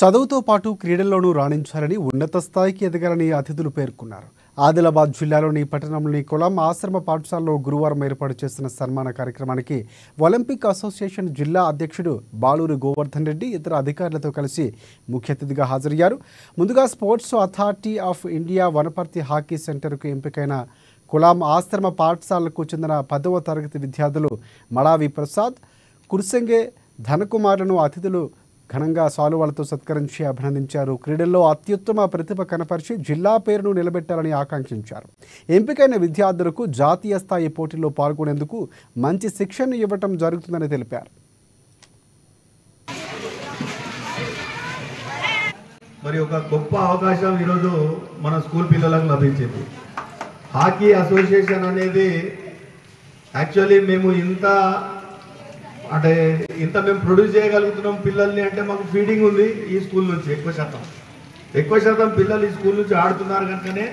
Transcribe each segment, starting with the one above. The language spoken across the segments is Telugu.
చదువుతో పాటు క్రీడల్లోనూ రాణించాలని ఉన్నత స్థాయికి ఎదగాలని అతిథులు పేర్కొన్నారు. ఆదిలాబాద్ జిల్లాలోని పట్టణంలోని కులం ఆశ్రమ పాఠశాలలో గురువారం ఏర్పాటు చేసిన సన్మాన కార్యక్రమానికి ఒలింపిక్ అసోసియేషన్ జిల్లా అధ్యక్షుడు బాలూరి గోవర్ధన్ రెడ్డి ఇతర అధికారులతో కలిసి ముఖ్య అతిథిగా హాజరయ్యారు. ముందుగా sports authority of India Wanaparthy hockey సెంటర్కు ఎంపికైన కులాం ఆశ్రమ పాఠశాలకు చెందిన 10వ తరగతి విద్యార్థులు మడావి ప్రసాద్, కుర్సెంగే ధనకుమార్లను అతిథులు ఘనంగా సాలువాలతో సత్కరించి అభినందించారు. క్రీడల్లో అత్యుత్తమ ప్రతిభ కనపరిచి జిల్లా పేరును నిలబెట్టాలని ఆకాంక్షించారు. ఎంపికైన విద్యార్థులకు జాతీయ స్థాయి పోటీల్లో పాల్గొనేందుకు మంచి శిక్షణ ఇవ్వటం జరుగుతుందని తెలిపారు. మరి ఒక గొప్ప అవకాశం ఈరోజు మన స్కూల్ పిల్లలకు లభించింది. హాకీ అసోసియేషన్ అనేది యాక్చువల్లీ మేము ఇంత మేము ప్రొడ్యూస్ చేయగలుగుతున్నాం పిల్లల్ని అంటే మాకు ఫీడింగ్ ఉంది. ఈ స్కూల్ నుంచి ఎక్కువ శాతం పిల్లలు ఈ స్కూల్ నుంచి ఆడుతున్నారు కనుకనే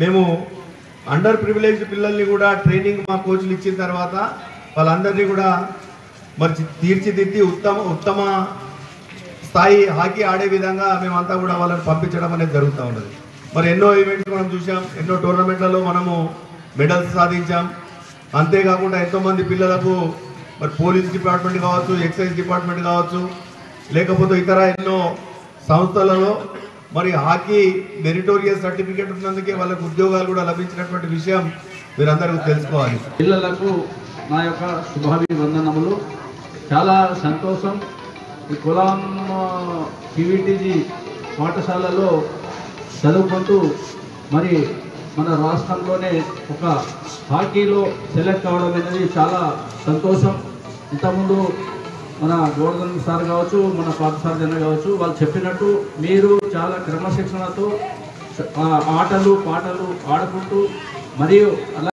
మేము అండర్ ప్రివిలేజ్డ్ పిల్లల్ని కూడా ట్రైనింగ్ మా కోచ్లు ఇచ్చిన తర్వాత వాళ్ళందరినీ కూడా మరి తీర్చిదిద్ది ఉత్తమ స్థాయి హాకీ ఆడే విధంగా మేమంతా కూడా వాళ్ళని పంపించడం అనేది జరుగుతూ ఉన్నది. మరి ఎన్నో ఈవెంట్స్ మనం చూసాం, ఎన్నో టోర్నమెంట్లలో మనము మెడల్స్ సాధించాం. అంతేకాకుండా ఎంతోమంది పిల్లలకు మరి పోలీస్ డిపార్ట్మెంట్ కావచ్చు, ఎక్సైజ్ డిపార్ట్మెంట్ కావచ్చు, లేకపోతే ఇతర ఎన్నో సంస్థలలో మరి హాకీ మెరిటోరియస్ సర్టిఫికేట్ ఉన్నందుకే వాళ్ళకు ఉద్యోగాలు కూడా లభించినటువంటి విషయం మీరందరూ తెలుసుకోవాలి. పిల్లలకు నా యొక్క శుభాభివందనములు. చాలా సంతోషం. ఈ కులాం పీవీటీజీ పాఠశాలలో చదువుకుంటూ మరి మన రాష్ట్రంలోనే ఒక హాకీలో సెలెక్ట్ కావడం అనేది చాలా సంతోషం. ఇంతకుముందు మన గోవర్ధన్ సార్ కావచ్చు, మన పాఠశాల జన కావచ్చు, వాళ్ళు చెప్పినట్టు మీరు చాలా క్రమశిక్షణతో ఆటలు పాటలు ఆడుకుంటూ మరియు